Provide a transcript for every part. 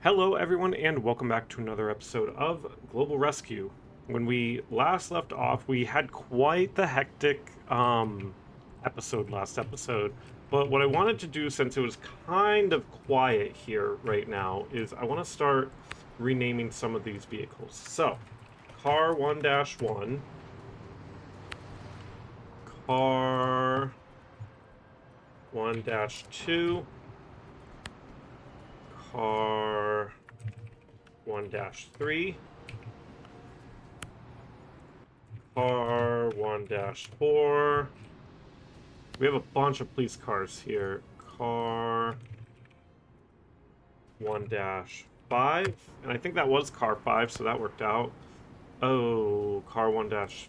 Hello, everyone, and welcome back to another episode of Global Rescue. When we last left off, we had quite the hectic last episode. But what I wanted to do, since it was kind of quiet here right now, is I want to start renaming some of these vehicles. So, Car 1-1, Car 1-2, Car 1-3, Car 1-4. We have a bunch of police cars here. Car 1-5, and I think that was Car 5, so that worked out. Oh, Car 1-6.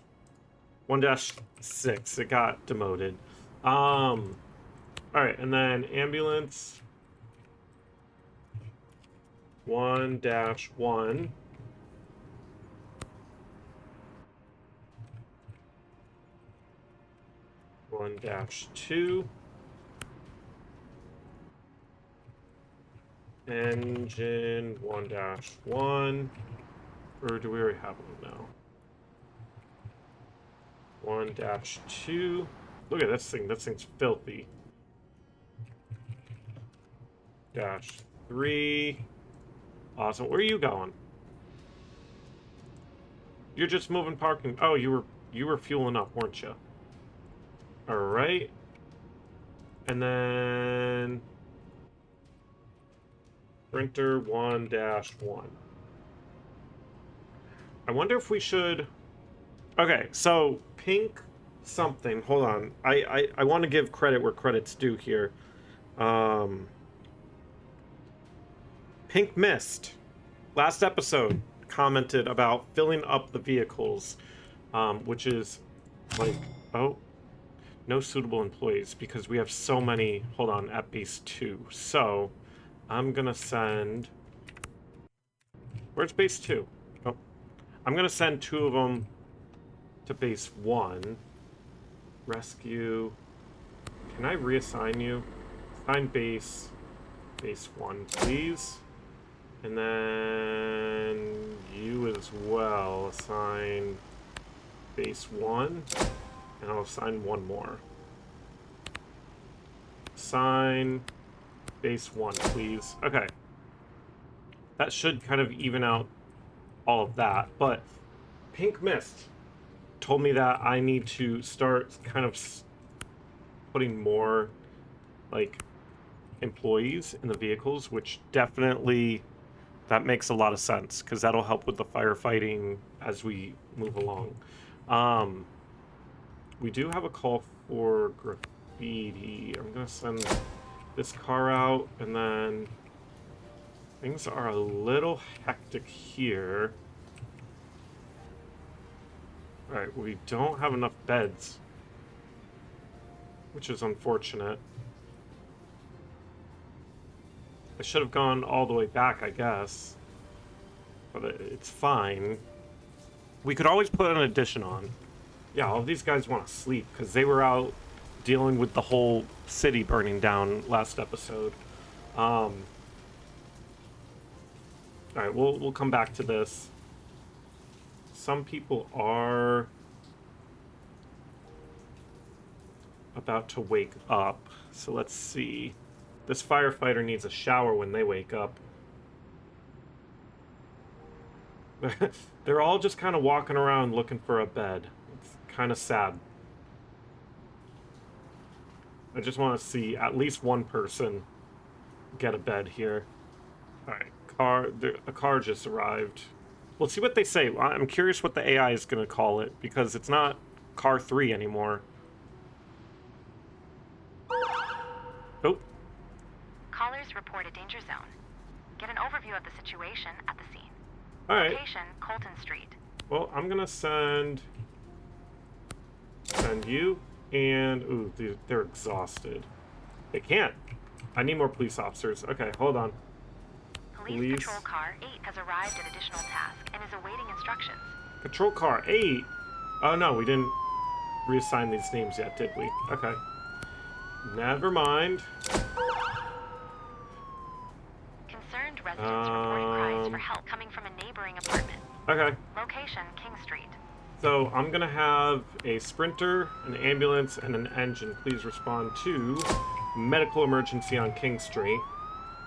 It got demoted. All right, and then ambulance 1-1. One dash two. Engine 1-1. Or do we already have one now? 1-2. Look at this thing. This thing's filthy. -3. Awesome. Where are you going? You're just moving parking. Oh, you were fueling up, weren't you? All right. And then Sprinter 1-1. I wonder if we should. Okay, so pink something. Hold on. I want to give credit where credit's due here. Pink Mist, last episode, commented about filling up the vehicles, which is like, oh, no suitable employees because we have so many. Hold on, at base 2. So I'm gonna send. Where's base 2? Oh, I'm gonna send 2 of them to base 1. Rescue. Can I reassign you? Assign base 1, please. And then you as well. Assign base 1. And I'll assign one more. Assign base 1, please. Okay. That should kind of even out all of that. But Pink Mist told me that I need to start kind of putting more, like, employees in the vehicles, which definitely, that makes a lot of sense, because that'll help with the firefighting as we move along. We do have a call for graffiti. I'm going to send this car out, and then things are a little hectic here. Alright, we don't have enough beds, which is unfortunate. I should have gone all the way back, I guess. But it's fine. We could always put an addition on. Yeah, all these guys want to sleep because they were out dealing with the whole city burning down last episode. All right, we'll come back to this. Some people are about to wake up, so let's see. This firefighter needs a shower when they wake up. They're all just kind of walking around looking for a bed. Kind of sad. I just want to see at least one person get a bed here. All right, a car just arrived. We'll see what they say. I'm curious what the AI is going to call it, because it's not Car 3 anymore. Oh. Callers report a danger zone. Get an overview of the situation at the scene. All right. Location, Colton Street. Well, I'm going to send you, and ooh, they're exhausted. They can't. I need more police officers. Okay, hold on. Police Patrol Car 8 has arrived at additional task and is awaiting instructions. Patrol Car 8? Oh no, we didn't reassign these names yet, did we? Okay. Never mind. Concerned residents reported cries for help coming from a neighboring apartment. Okay. Location, King Street. So I'm gonna have a sprinter, an ambulance, and an engine. Please respond to medical emergency on King Street.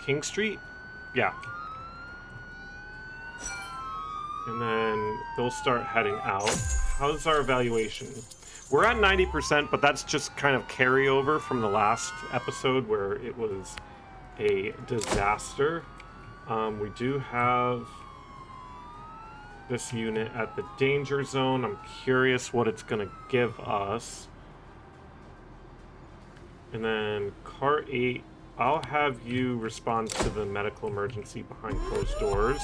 King Street? Yeah. And then they'll start heading out. How's our evaluation? We're at 90%, but that's just kind of carryover from the last episode where it was a disaster. We do have this unit at the danger zone. I'm curious what it's gonna give us. And then car 8, I'll have you respond to the medical emergency behind closed doors.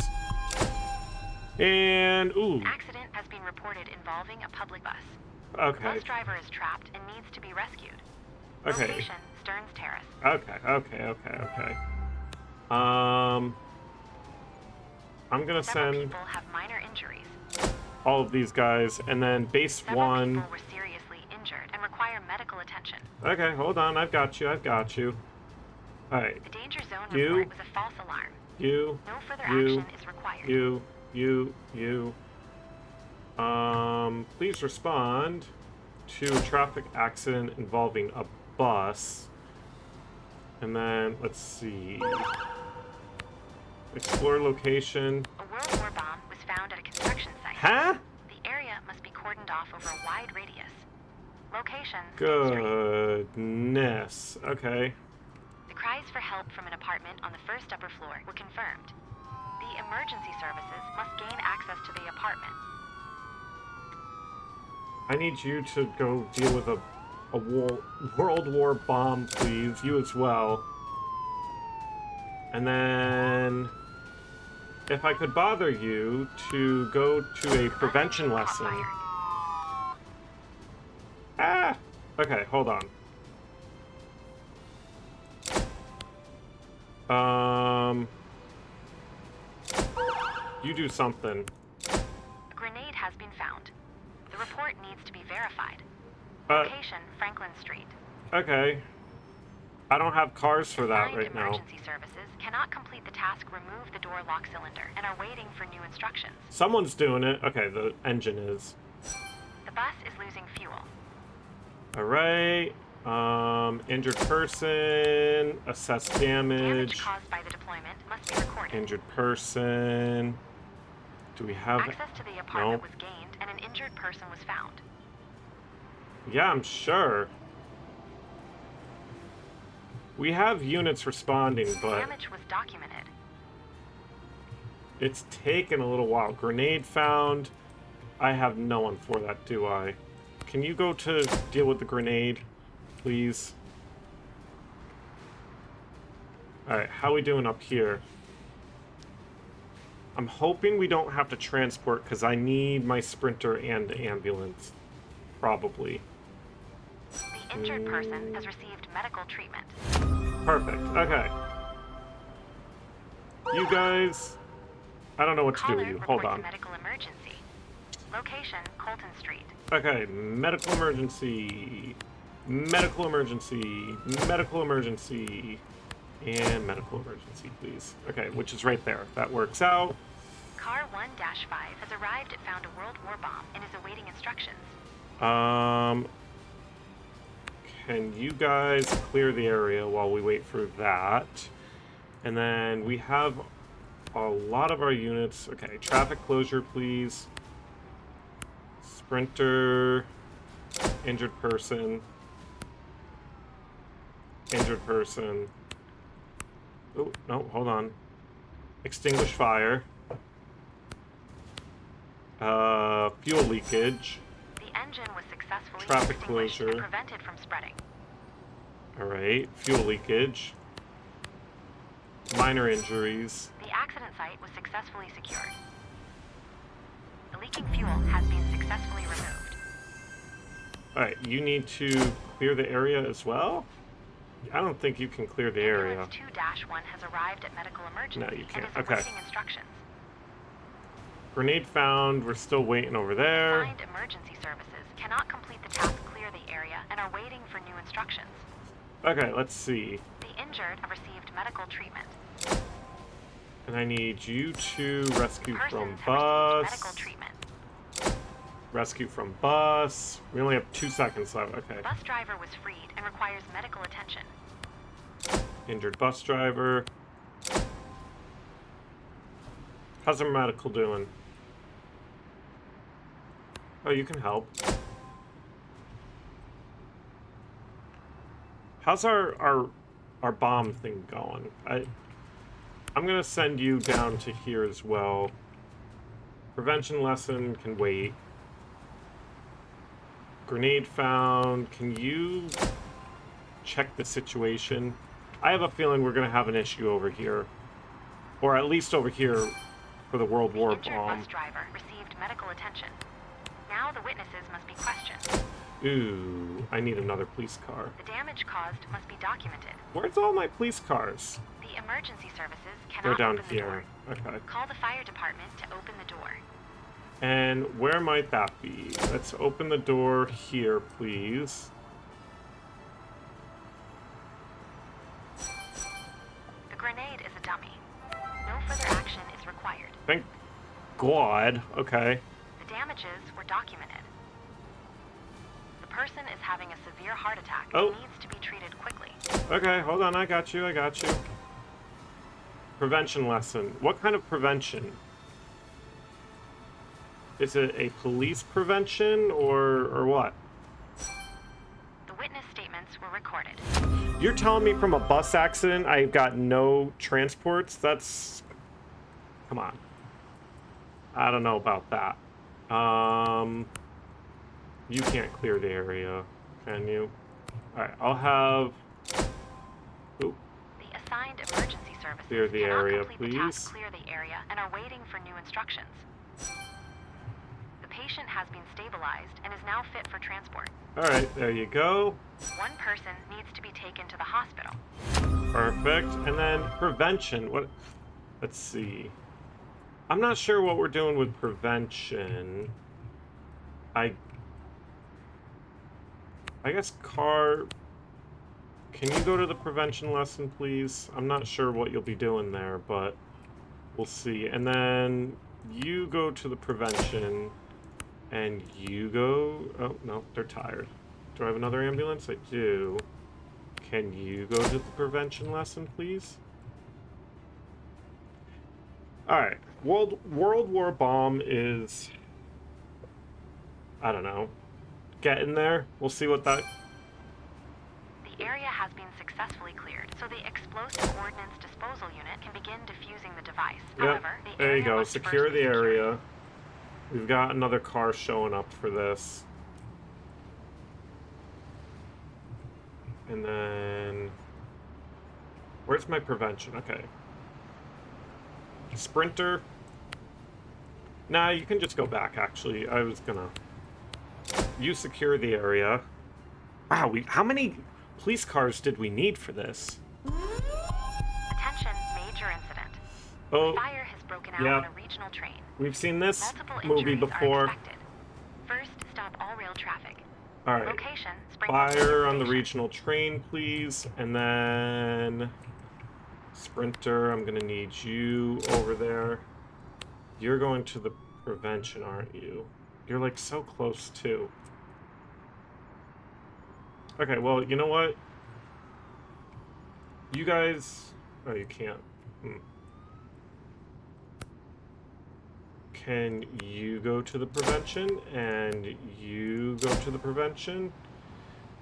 And ooh, An accident has been reported involving a public bus. The okay, bus driver is trapped and needs to be rescued. okay, Location, Stearns Terrace. okay. I'm gonna Several send people have minor injuries. all of these guys, and then base Several 1. people were seriously injured and require medical attention. Okay, hold on, I've got you. Alright, The danger zone You- report was a false alarm. you, No further You- action is required. you. Please respond to a traffic accident involving a bus. And then, let's see. Explore location. A World War bomb was found at a construction site. Huh? The area must be cordoned off over a wide radius. Location, State Street. Goodness. Okay. The cries for help from an apartment on the first upper floor were confirmed. The emergency services must gain access to the apartment. I need you to go deal with a World War bomb, please. You as well. And then, if I could bother you to go to a prevention Hot lesson. fire. Ah! Okay, hold on. You do something. A grenade has been found. The report needs to be verified. Uh, Location, Franklin Street. okay. I don't have cars for that Assigned right now. emergency services cannot complete the task remove the door lock cylinder and are waiting for new instructions. Someone's doing it. Okay, the engine is. The bus is losing fuel. Alright. Injured person. Assess Damage damage. caused by the deployment must be recorded. Injured person. Do we have... Access to the apartment No. was gained and an injured person was found. Yeah, I'm sure. We have units responding, but Damage was documented. it's taken a little while. Grenade found. I have no one for that, do I? Can you go to deal with the grenade, please? Alright, how we doing up here? I'm hoping we don't have to transport, because I need my sprinter and ambulance. Probably. The injured person has received medical treatment. Perfect. Okay. You guys... I don't know what to do Caller with you. Hold reports on. medical emergency. Location, Colton Street. Okay, medical emergency. Medical emergency. Medical emergency. And medical emergency, please. Okay, which is right there. That works out. Car 1-5 has arrived at found a World War bomb and is awaiting instructions. Can you guys clear the area while we wait for that? And then we have a lot of our units. Okay, traffic closure, please. Sprinter. Injured person. Injured person. Oh, no, hold on. Extinguish fire. Fuel leakage. The engine was successfully Traffic extinguished and closure. prevented from spreading. Alright, fuel leakage. Minor injuries. The accident site was successfully secured. The leaking fuel has been successfully removed. Alright, you need to clear the area as well? I don't think you can clear the area. Ambulance 2-1 has arrived at medical emergency No, you can't. and is Okay. awaiting instructions. Grenade found. We're still waiting over there. Assigned emergency services cannot complete the task clear the area and are waiting for new instructions. Okay, let's see. The injured have received medical treatment. And I need you to rescue from Persons have received medical bus. treatment. Rescue from bus. We only have 2 seconds left. Okay. Bus driver was freed and requires medical attention. Injured bus driver. How's our medical doing? Oh, you can help. How's our bomb thing going? I'm gonna send you down to here as well. Prevention lesson can wait. Grenade found. Can you check the situation? I have a feeling we're gonna have an issue over here, or at least over here for the World War Injured bomb. bus driver received medical attention. Now the witnesses must be questioned. Ooh, I need another police car. The damage caused must be documented. Where's all my police cars? The emergency services They're cannot down open the here. door. Okay. Call the fire department to open the door. And where might that be? Let's open the door here, please. The grenade is a dummy. No further action is required. Thank God. Okay. The damages were documented. The person is having a severe heart attack Oh. and needs to be treated quickly. Okay, hold on. I got you. I got you. Prevention lesson. What kind of prevention? Is it a police prevention or what? The witness statements were recorded. You're telling me from a bus accident I've got no transports? That's... Come on. I don't know about that. You can't clear the area, can you? Alright, I'll have... Oop, The assigned emergency services Clear the cannot area, complete the task please. clear the area and are waiting for new instructions. The patient has been stabilized and is now fit for transport. alright, there you go. One person needs to be taken to the hospital. Perfect. And then prevention. What? Let's see. I'm not sure what we're doing with prevention. I guess car... Can you go to the prevention lesson, please? I'm not sure what you'll be doing there, but we'll see. And then you go to the prevention, and you go... Oh, no, they're tired. Do I have another ambulance? I do. Can you go to the prevention lesson, please? Alright. World War bomb is... I don't know. Getting there. We'll see what that... The area has been successfully cleared, so the explosive ordnance disposal unit can begin defusing the device. Yep. However, the There you area go. must Secure first the be secured. area. We've got another car showing up for this. And then... Where's my prevention? Okay. Sprinter. Nah, you can just go back, actually. I was gonna... You secure the area. Wow, how many police cars did we need for this? Attention, major incident. Oh, Fire has broken out yeah. on a regional train. we've seen this Multiple movie injuries are before. expected. First, stop all rail traffic. Alright. Location, Springfield Fire on the Station. regional train, please. And then... Sprinter, I'm gonna need you over there. You're going to the prevention, aren't you? You're like so close too. Okay, well, you know what? You guys... Oh, you can't. Can you go to the prevention? And you go to the prevention?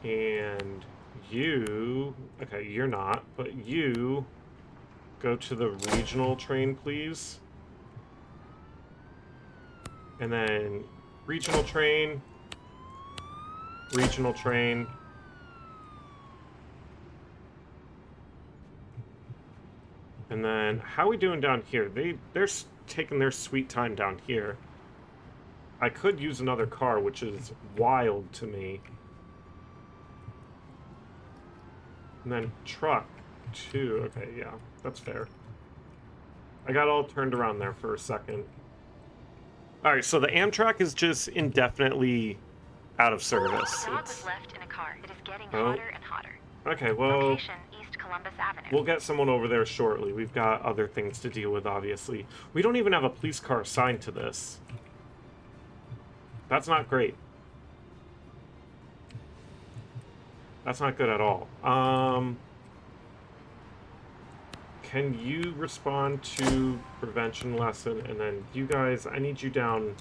And you... Okay, you're not, but you... Go to the regional train, please. And then regional train. Regional train. And then, how are we doing down here? They're taking their sweet time down here. I could use another car, which is wild to me. And then truck, too. Okay, yeah, that's fair. I got all turned around there for a second. Alright, so the Amtrak is just indefinitely out of service. Dog It's... was left in a car. It is getting Oh. hotter and hotter. Okay, well... Location, East Columbus Avenue. We'll get someone over there shortly. We've got other things to deal with, obviously. We don't even have a police car assigned to this. That's not great. That's not good at all. Can you respond to prevention lesson? And then you guys, I need you down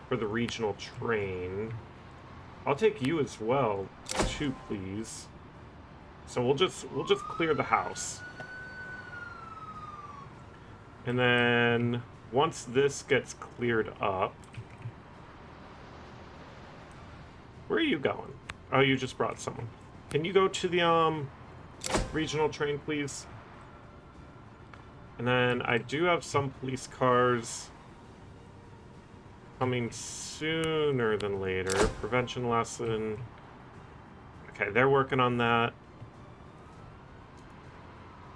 for the regional train. I'll take you as well, too, please. So we'll just clear the house. And then once this gets cleared up, where are you going? Oh, you just brought someone. Can you go to the regional train, please? And then I do have some police cars coming sooner than later. Prevention lesson. Okay, they're working on that.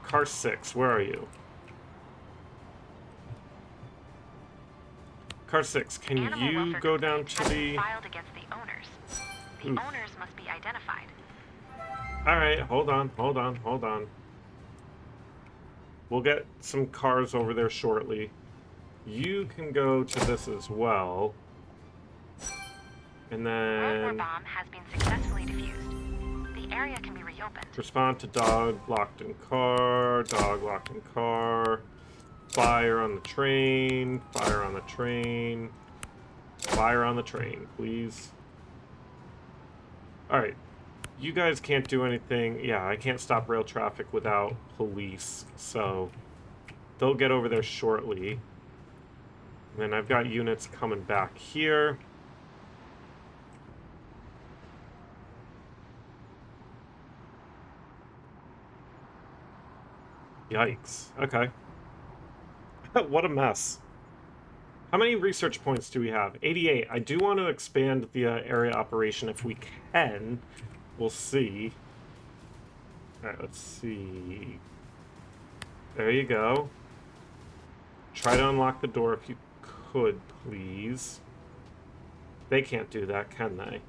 Car 6, where are you? Car 6, can you go down to the... filed against the owners. The owners must be identified. Alright, hold on. We'll get some cars over there shortly. You can go to this as well. And World War then... bomb has been successfully defused. The area can be reopened. Respond to dog locked in car, dog locked in car. Fire on the train, fire on the train. Fire on the train, please. Alright. You guys can't do anything. Yeah, I can't stop rail traffic without police, so they'll get over there shortly. And then I've got units coming back here. Yikes. Okay. What a mess. How many research points do we have? 88. I do want to expand the area operation if we can. We'll see. Alright, let's see. There you go. Try to unlock the door if you could, please. They can't do that, can they?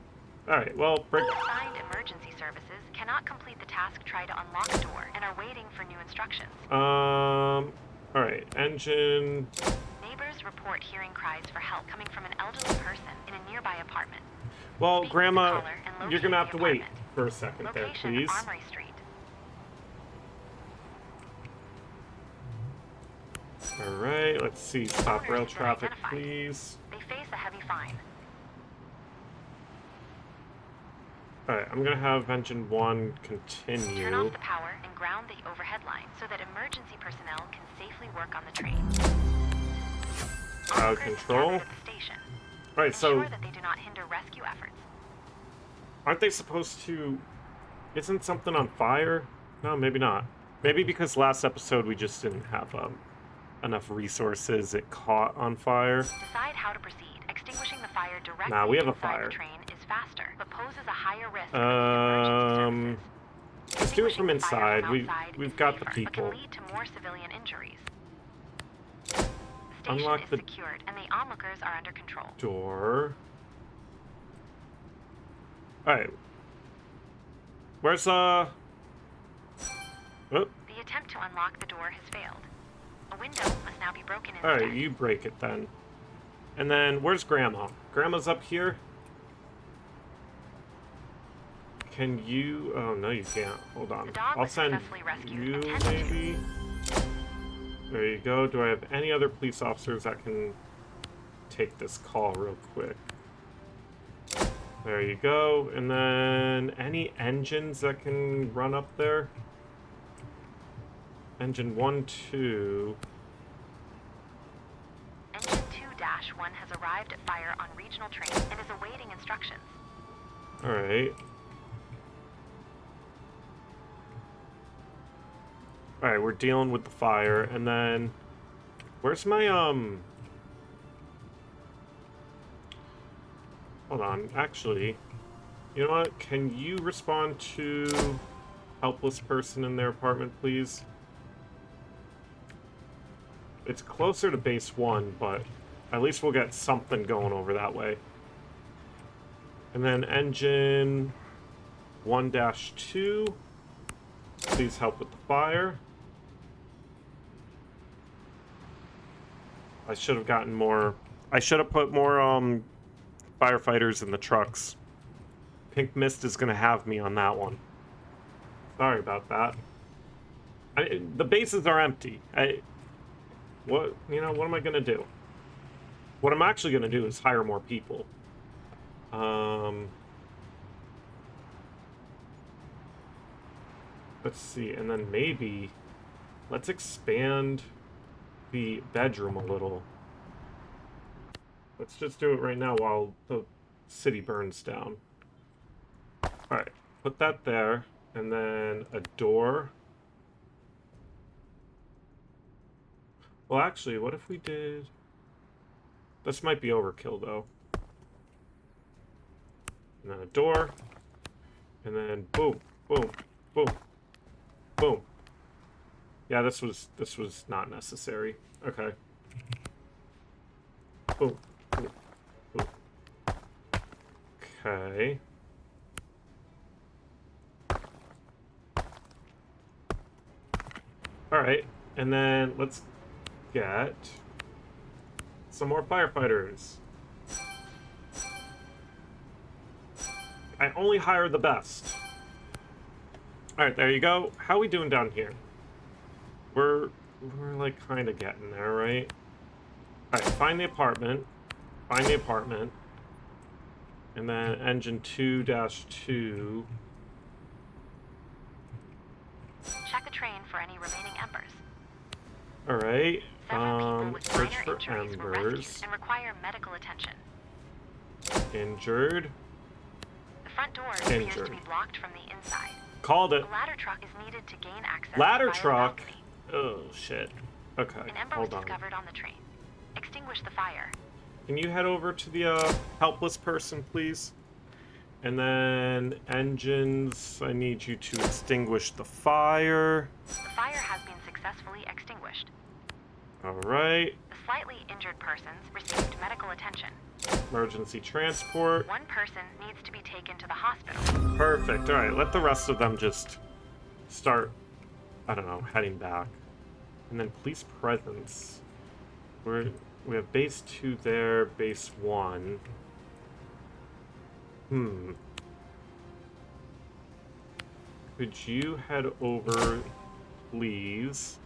Alright, well, break... Assigned emergency services cannot complete the task try to unlock the door and are waiting for new instructions. Alright, engine... Neighbors report hearing cries for help coming from an elderly person in a nearby apartment. Well, Speak Grandma, with the caller and you're gonna have locate to the wait apartment. for a second there, Location, please. Armory Street. Alright, let's see. Stop Owners rail have been traffic, identified. please. They face a heavy fine. Alright, I'm gonna have engine 1 continue. Turn off the power and ground the overhead line so that emergency personnel can safely work on the train. Crowd Onlookers control. gathered at the station. Right, so Ensure that they do not hinder rescue efforts. aren't they supposed to... Isn't something on fire? No, maybe not. Maybe because last episode we just didn't have enough resources, it caught on fire. Decide how to proceed. Extinguishing the fire directly Nah, we have a inside fire. the train is faster, but poses a higher risk for the emergency services. Let's do it from Extinguishing the fire inside. from outside We've is got the safer, people. but can lead to more civilian injuries. The station Unlock is the secured, and the onlookers are under control. door. Alright. Where's Oh, The attempt to unlock the door has failed. A window must now be broken instead. alright, you break it then. And then, where's Grandma? Grandma's up here? Can you... Oh, no, you can't. Hold on. The dog I'll was send successfully rescued you, and tended to. maybe? There you go. Do I have any other police officers that can take this call real quick? There you go. And then, any engines that can run up there? Engine 1, 2... Engine 2-1 has arrived at fire on regional train and is awaiting instructions. Alright. Alright, we're dealing with the fire, and then... Where's my, Hold on, actually... You know what? Can you respond to... helpless person in their apartment, please? It's closer to base 1, but at least we'll get something going over that way. And then engine 1-2. please help with the fire. I should have gotten more. I should have put more firefighters in the trucks. Pink Mist is gonna have me on that one. Sorry about that. The bases are empty. What am I gonna do? What I'm actually gonna do is hire more people. Let's see, and then maybe let's expand the bedroom a little. Let's just do it right now while the city burns down. Alright, put that there, and then a door. Well, actually, what if we did... This might be overkill, though. And then a door. And then boom, boom, boom, boom. Yeah, this was not necessary. Okay. Boom, boom, boom. Okay. Alright, and then let's get some more firefighters. I only hire the best. Alright, there you go. How are we doing down here? We're like kind of getting there, right? Alright, find the apartment. Find the apartment. And then engine 2-2. Check the train for any remaining embers. Alright. Several people with Search minor for injuries were rescued embers. and require medical attention. Injured. The front door appears to Injured. be blocked from the inside. Called it. A ladder truck is needed to gain access Ladder via the truck? balcony. Oh, shit. Okay, An ember hold was on. discovered on the train. Extinguish the fire. Can you head over to the helpless person, please? And then engines, I need you to extinguish the fire. The fire has been successfully extinguished. Alright. The slightly injured persons received medical attention. Emergency transport. One person needs to be taken to the hospital. Perfect. Alright, let the rest of them just start, I don't know, heading back. And then police presence. We have base 2 there, base 1. Could you head over, please?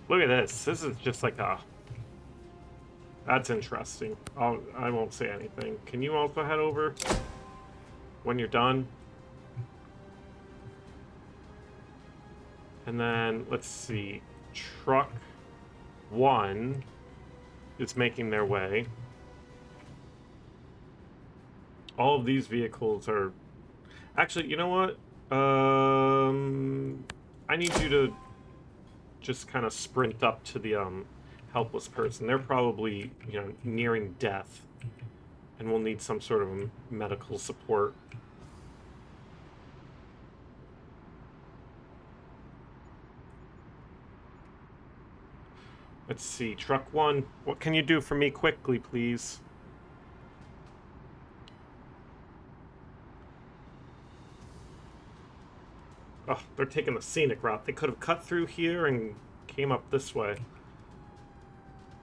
Look at this. This is just like a... That's interesting. I won't say anything. Can you also head over when you're done? And then, let's see. Truck 1 is making their way. All of these vehicles are... Actually, you know what? I need you to just kind of sprint up to the helpless person. They're probably, nearing death and will need some sort of medical support. Let's see, truck 1, what can you do for me quickly, please? Oh, they're taking the scenic route. They could have cut through here and came up this way.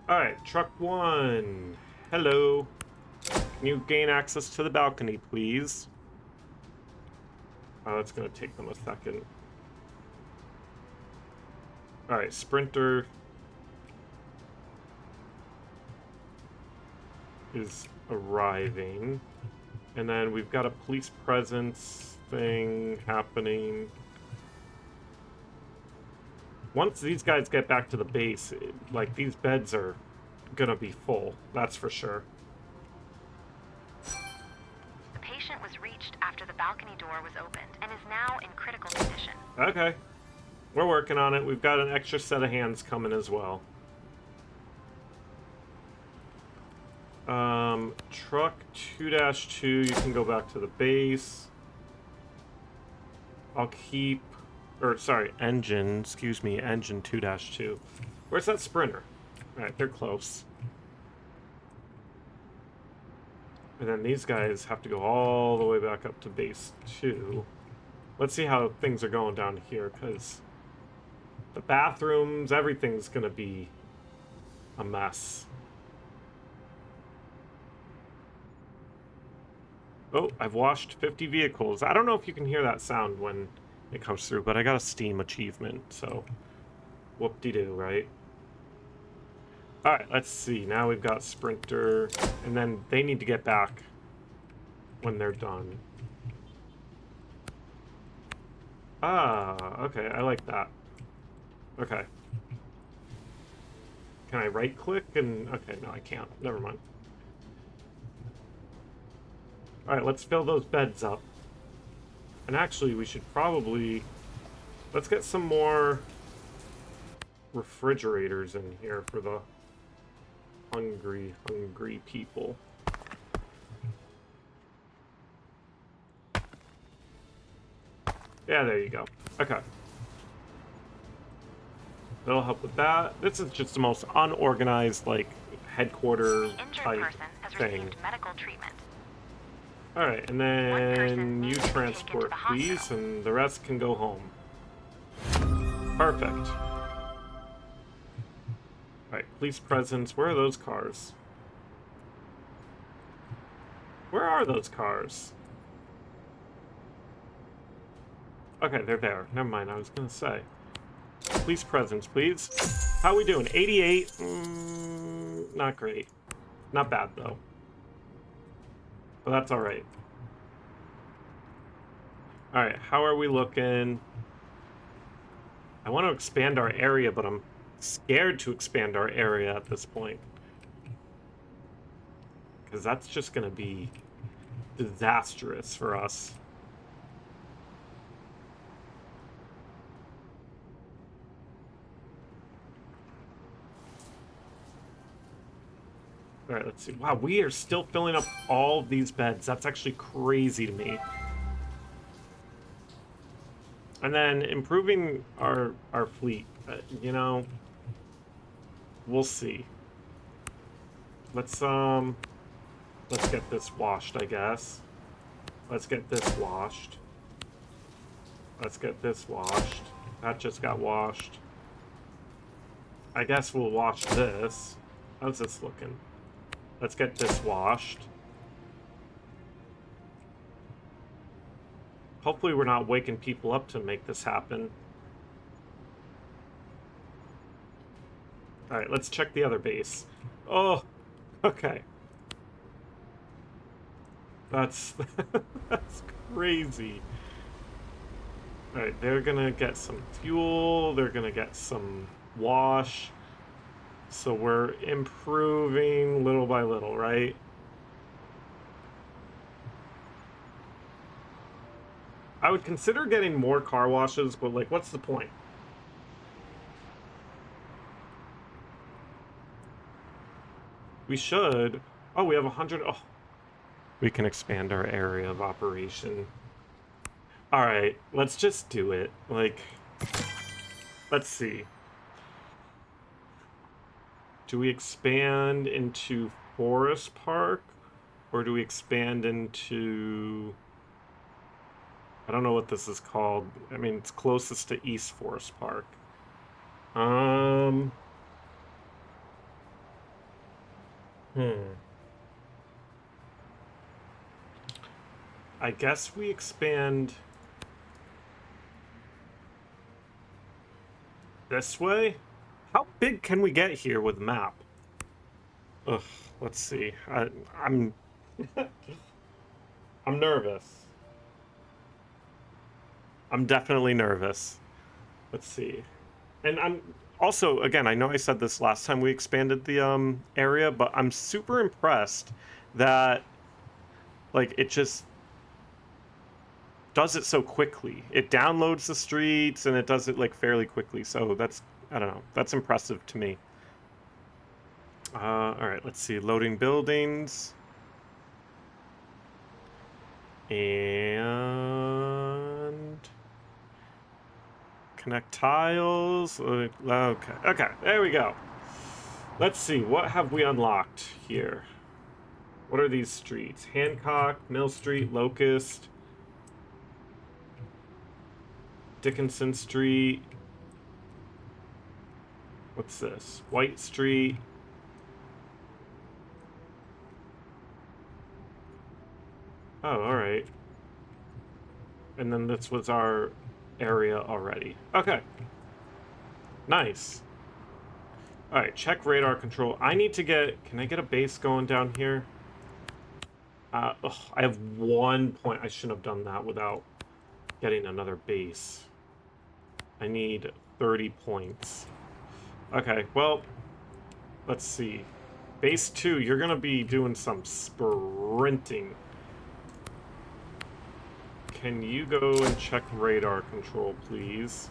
Alright, truck 1. Hello. Can you gain access to the balcony, please? Oh, that's going to take them a second. Alright, sprinter is arriving. And then we've got a police presence thing happening. Once these guys get back to the base, these beds are gonna be full, that's for sure. The patient was reached after the balcony door was opened and is now in critical condition. Okay. We're working on it. We've got an extra set of hands coming as well. Truck 2-2, you can go back to the base. I'll keep... engine 2-2. Where's that sprinter? Alright, they're close. And then these guys have to go all the way back up to base 2. Let's see how things are going down here, because The bathrooms, everything's gonna be a mess. Oh, I've washed 50 vehicles. I don't know if you can hear that sound when it comes through, but I got a Steam achievement, so whoop-de-doo, right? Alright, let's see. Now we've got Sprinter, and then they need to get back when they're done. Ah, okay, I like that. Okay. Can I right-click and... Okay, no, I can't. Never mind. Alright, let's fill those beds up. And actually, we should probably... Let's get some more refrigerators in here for the hungry people. Yeah, there you go. Okay. That'll help with that. This is just the most unorganized, like, headquarter type thing. Medical treatment. Alright, and then you transport, please, and the rest can go home. Perfect. Alright, police presence. Where are those cars? Where are those cars? Okay, they're there. Never mind, I was gonna say. Police presence, please. How we doing? 88? Not great. Not bad, though. But that's alright. Alright, how are we looking? I want to expand our area, but I'm scared to expand our area at this point. Because that's just going to be disastrous for us. Alright, let's see. Wow, we are still filling up all of these beds. That's actually crazy to me. And then improving our fleet. You know, we'll see. Let's get this washed, I guess. Let's get this washed. Let's get this washed. That just got washed. I guess we'll wash this. How's this looking? Let's get this washed. Hopefully we're not waking people up to make this happen. Alright, let's check the other base. Oh, okay. That's that's crazy. Alright, they're gonna get some fuel, they're gonna get some wash. So we're improving little by little, right? I would consider getting more car washes, but like, what's the point? We should. Oh, we have 100. Oh, we can expand our area of operation. All right, let's just do it. Like, let's see. Do we expand into Forest Park, or do we expand into... I don't know what this is called. I mean, it's closest to East Forest Park. I guess we expand this way? How big can we get here with the map? Ugh, let's see. I'm I'm nervous. I'm definitely nervous. Let's see. And I'm also, again, I know I said this last time we expanded the area, but I'm super impressed that, like, it just does it so quickly. It downloads the streets and it does it, like, fairly quickly. So that's, I don't know, that's impressive to me. All right, let's see. Loading buildings. And connect tiles. Okay, there we go. Let's see, what have we unlocked here? What are these streets? Hancock, Mill Street, Locust, Dickinson Street, What's this? White Street. Oh, alright. And then this was our area already. Okay. Nice. Alright, check radar control. I need to get... Can I get a base going down here? I have 1 point. I shouldn't have done that without getting another base. I need 30 points. Okay, well, let's see. Base 2, you're going to be doing some sprinting. Can you go and check radar control, please?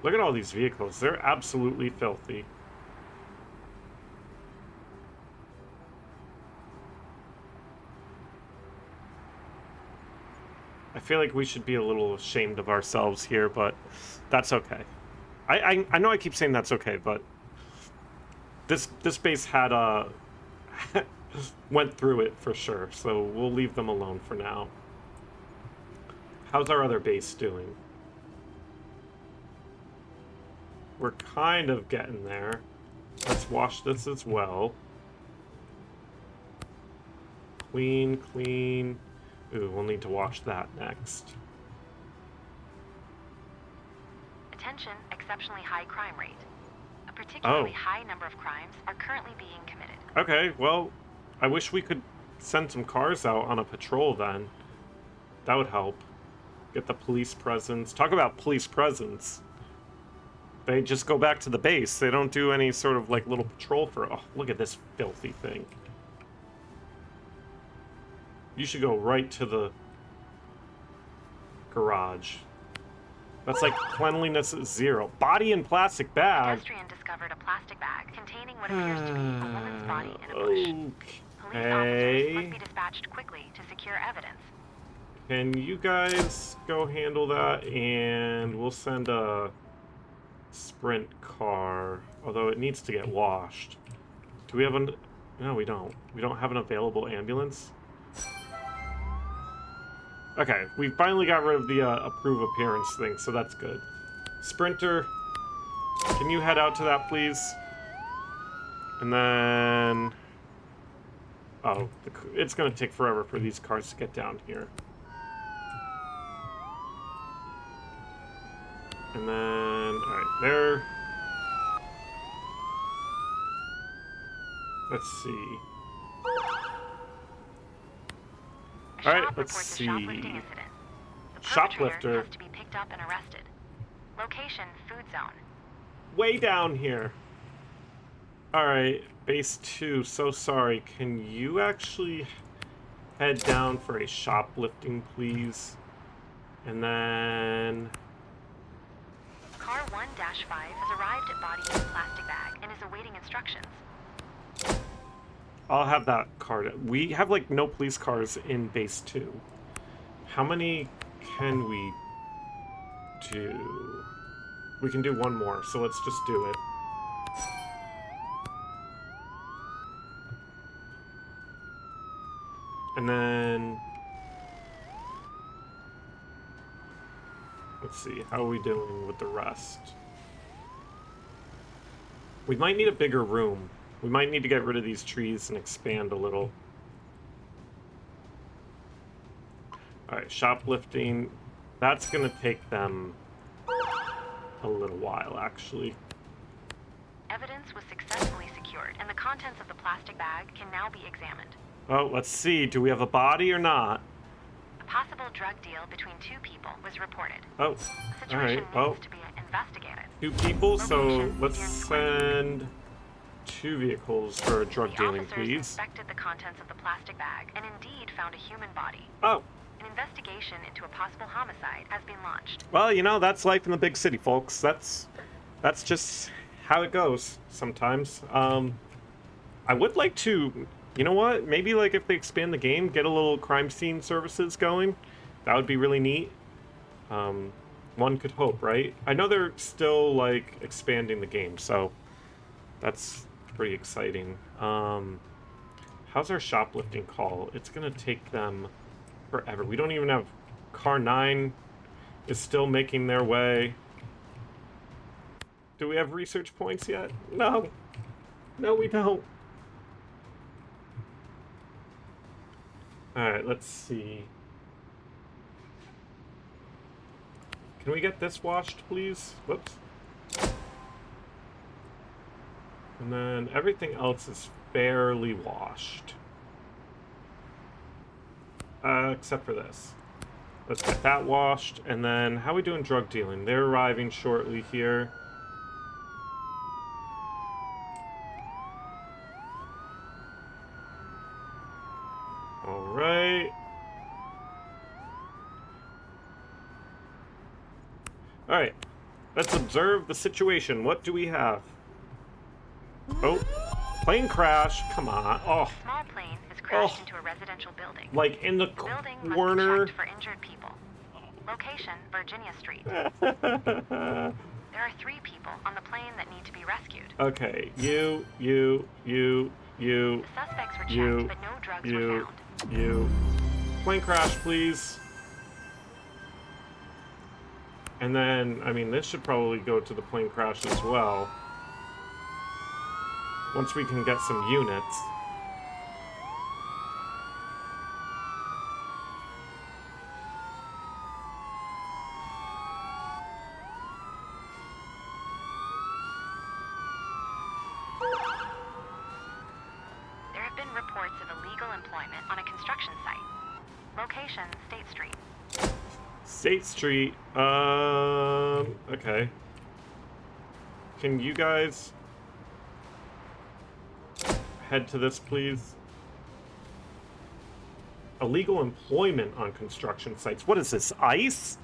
Look at all these vehicles. They're absolutely filthy. I feel like we should be a little ashamed of ourselves here, but that's okay. I know I keep saying that's okay, but this base had went through it for sure, so we'll leave them alone for now. How's our other base doing? We're kind of getting there. Let's wash this as well. Clean, clean. Ooh, we'll need to wash that next. Attention, exceptionally high crime rate. A particularly high number of crimes are currently being committed. Okay, well, I wish we could send some cars out on a patrol then. That would help. Get the police presence. Talk about police presence. They just go back to the base. They don't do any sort of like little patrol for... Oh, look at this filthy thing. You should go right to the garage. That's like cleanliness is 0. Body in plastic bag. Pedestrian discovered a plastic bag containing what appears to be a woman's body in a bush. Police officers must be dispatched quickly to secure evidence. Can you guys go handle that? And we'll send a sprint car. Although it needs to get washed. Do we have an... No, we don't. We don't have an available ambulance. Okay, we finally got rid of the approve appearance thing, so that's good. Sprinter, can you head out to that, please? And then... Oh, it's going to take forever for these cars to get down here. And then... Alright, there. Let's see. All right, let's see. Shoplifting incident. The Shoplifter has to be picked up and arrested. Location: food zone. Way down here. All right, base 2. So sorry. Can you actually head down for a shoplifting, please? And then Car 1-5 has arrived at body in plastic bag and is awaiting instructions. I'll have that card. We have, like, no police cars in base 2. How many can we do? We can do one more, so let's just do it. And then... Let's see, how are we doing with the rest? We might need a bigger room. We might need to get rid of these trees and expand a little. Alright, shoplifting. That's gonna take them a little while, actually. Evidence was successfully secured, and the contents of the plastic bag can now be examined. Oh, let's see. Do we have a body or not? A possible drug deal between 2 people was reported. Oh, The situation alright. Well, needs to be investigated. 2 people, so Location, let's Dearne send 2 vehicles for a drug The dealing, officers please. inspected the contents of the plastic bag and indeed found a human body. Oh, An investigation into a possible homicide has been launched. well, you know, that's life in the big city, folks. That's just how it goes sometimes. I would like to, you know what? Maybe, like, if they expand the game, get a little crime scene services going. That would be really neat. One could hope, right? I know they're still, like, expanding the game, so that's pretty exciting. How's our shoplifting call? It's gonna take them forever. We don't even have car 9. is still making their way. Do we have research points yet? No. No, we don't. Alright, let's see. Can we get this washed, please? Whoops. And then everything else is fairly washed. Except for this. Let's get that washed. And then, how are we doing drug dealing? They're arriving shortly here. Alright. Alright. Let's observe the situation. What do we have? Oh. Plane crash. Come on. Oh. Small plane has crashed into a residential building. Like in the Building must be corner. checked for injured people. Location, Virginia Street. There are 3 people on the plane that need to be rescued. Okay. You. The suspects were checked, but no drugs were found. Plane crash, please. And then, I mean, this should probably go to the plane crash as well. Once we can get some units. There have been reports of illegal employment on a construction site. Location, State Street. State Street, okay. Can you guys head to this, please? Illegal employment on construction sites. What is this, ICE?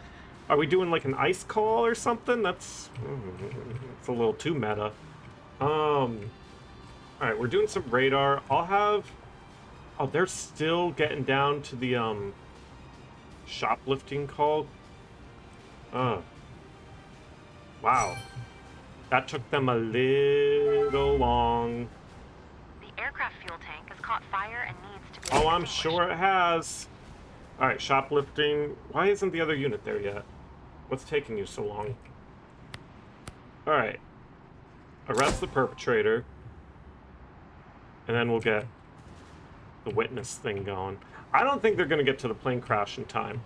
Are we doing like an ICE call or something? That's it's a little too meta. Alright, we're doing some radar. I'll have... Oh, they're still getting down to the, shoplifting call. Wow. That took them a little long. The aircraft fuel tank has caught fire and needs to be Oh, I'm extinguished. sure it has. Alright, shoplifting. Why isn't the other unit there yet? What's taking you so long? Alright. Arrest the perpetrator. And then we'll get the witness thing going. I don't think they're going to get to the plane crash in time.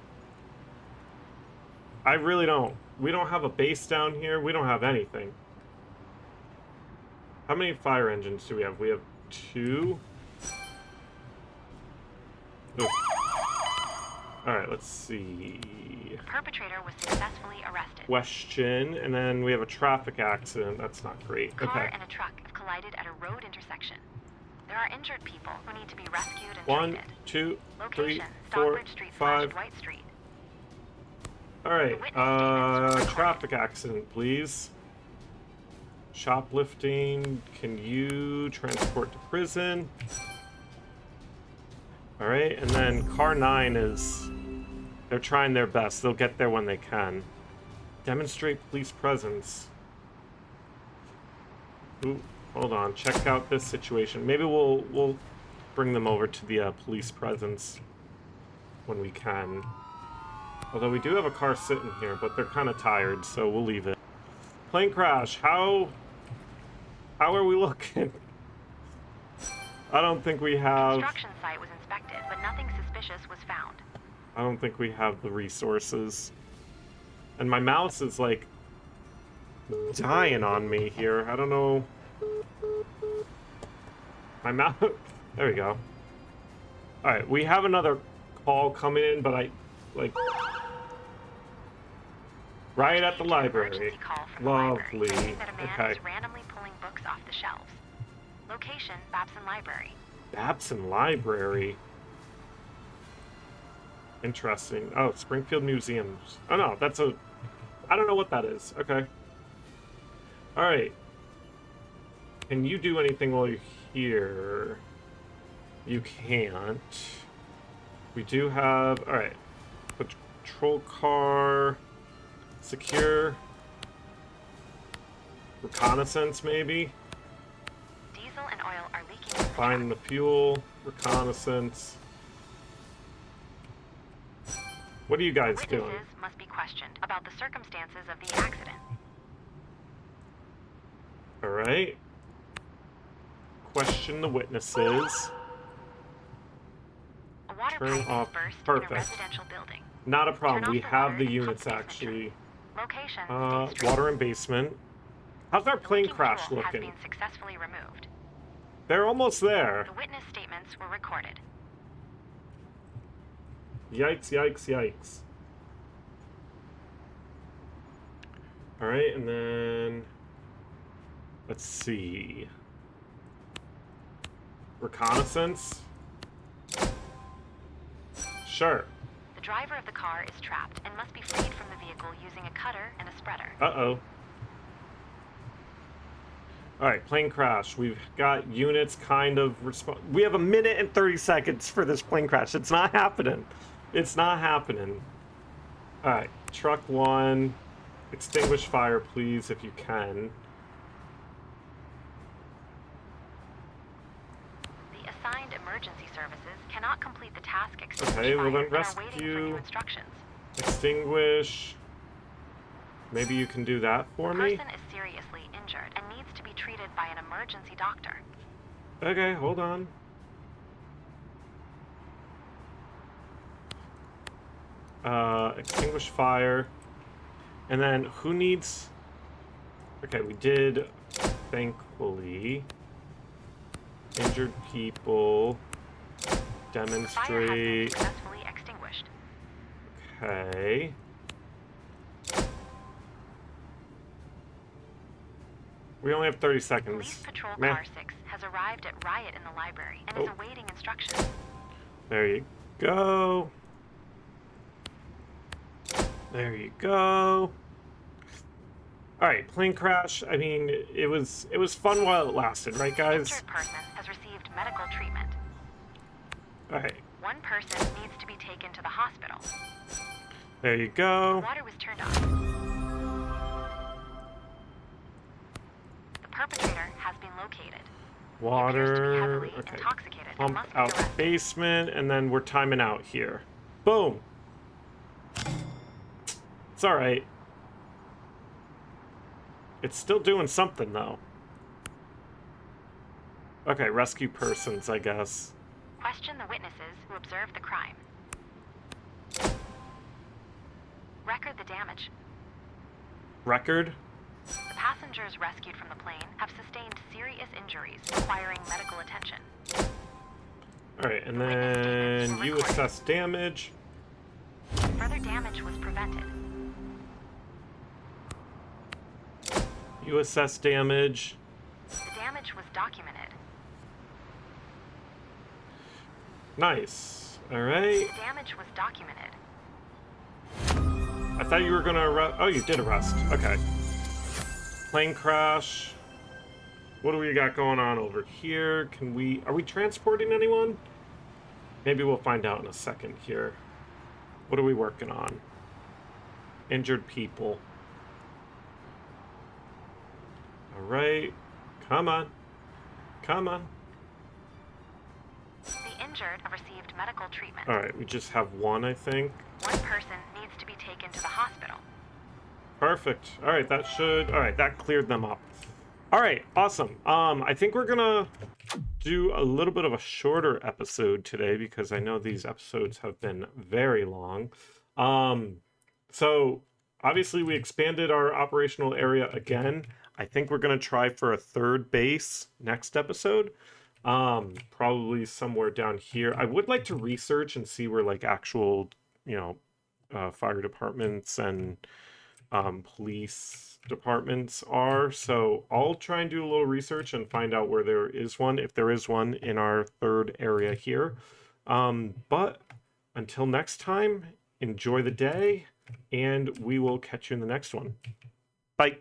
I really don't. We don't have a base down here. We don't have anything. How many fire engines do we have? We have 2. Alright, let's see. The perpetrator was successfully arrested. Question, and then we have a traffic accident. That's not great. Car Okay. and a truck have collided at a road intersection. There are injured people who need to be rescued and 1, treated. 2, 3, Location, 4, Stockbridge Street / 5. White Street. Alright, The witness statements were traffic accident, please. Shoplifting, can you transport to prison? Alright, and then car 9 is... They're trying their best. They'll get there when they can. Demonstrate police presence. Ooh, hold on. Check out this situation. Maybe we'll bring them over to the police presence when we can. Although we do have a car sitting here, but they're kind of tired, so we'll leave it. Plane crash. How are we looking? I don't think we have... Construction site was inspected, but nothing suspicious was found. I don't think we have the resources. And my mouse is, like, dying on me here. I don't know... My mouse... There we go. Alright, we have another call coming in, but I... Like... Right at the library. Emergency call from the Lovely. library saying that a man Okay. is randomly pulling books off the shelves. Location, Babson Library. Babson Library. Interesting. Oh, Springfield Museums. Oh no, that's a... I don't know what that is. Okay. Alright. Can you do anything while you're here? You can't. We do have... Alright. Patrol car... Secure... Reconnaissance, maybe? Diesel and oil are leaking from the Find the truck. fuel. Reconnaissance. What are you guys Witnesses doing? must be questioned about the circumstances of the accident. All right. Question the witnesses. A water Turn pipe off. is burst in a Perfect. residential building. Not a Turn problem. off We the have water the and pump units the basement actually. Location, State Street. Water and basement. How's our The plane leaking crash fuel has looking? been successfully removed. They're almost there. The witness statements were recorded. Yikes, yikes, yikes. All right, and then let's see. Reconnaissance? Sure. The driver of the car is trapped and must be freed from the vehicle using a cutter and a spreader. Uh-oh. All right, plane crash. We've got units kind of we have 1 minute and 30 seconds for this plane crash. It's not happening. It's not happening. All right, truck 1. Extinguish fire, please, if you can. The assigned emergency services cannot complete the task extinguish Okay, well fire then and are waiting for rescue. new instructions. Extinguish. Maybe you can do that for The me? person is seriously injured and needs to be treated by an emergency doctor. Okay, hold on. Extinguish fire. And then who needs... Okay, we did, thankfully. Injured people. The fire has been Demonstrate. successfully extinguished. Okay. We only have 30 Police seconds. Patrol Meh. Car 6 has arrived at Riot in the library and is Oh. awaiting instructions. There you go. There you go. All right, plane crash. I mean, it was fun while it lasted, right, The guys? injured person has received medical treatment. All right, One person needs to be taken to the hospital. there you The go. water was turned on. The perpetrator has been located. He appears to be Water. heavily Okay. intoxicated and Pump must be out arrested. basement, and then we're timing out here. Boom. It's all right. It's still doing something though. Okay, rescue persons, I guess. Question the witnesses who observed the crime. Record the damage. Record. The passengers rescued from the plane have sustained serious injuries requiring medical attention. All right, and The witness then statements were you recorded. assess damage. Further damage was prevented. You assess damage. The damage was documented. Nice. All right. The damage was documented. I thought you were gonna arrest. Oh, you did arrest. Okay. Plane crash. What do we got going on over here? Can we... Are we transporting anyone? Maybe we'll find out in a second here. What are we working on? Injured people. All right. Come on. Come on. The injured have received medical treatment. All right. We just have one, I think. One person needs to be taken to the hospital. Perfect. All right, that should... All right, that cleared them up. All right, awesome. I think we're gonna do a little bit of a shorter episode today because I know these episodes have been very long. So obviously we expanded our operational area again. I think we're gonna try for a third base next episode. Probably somewhere down here. I would like to research and see where like actual, fire departments and police departments are. So I'll try and do a little research and find out where there is one, if there is one in our third area here. But until next time, enjoy the day, and we will catch you in the next one. Bye.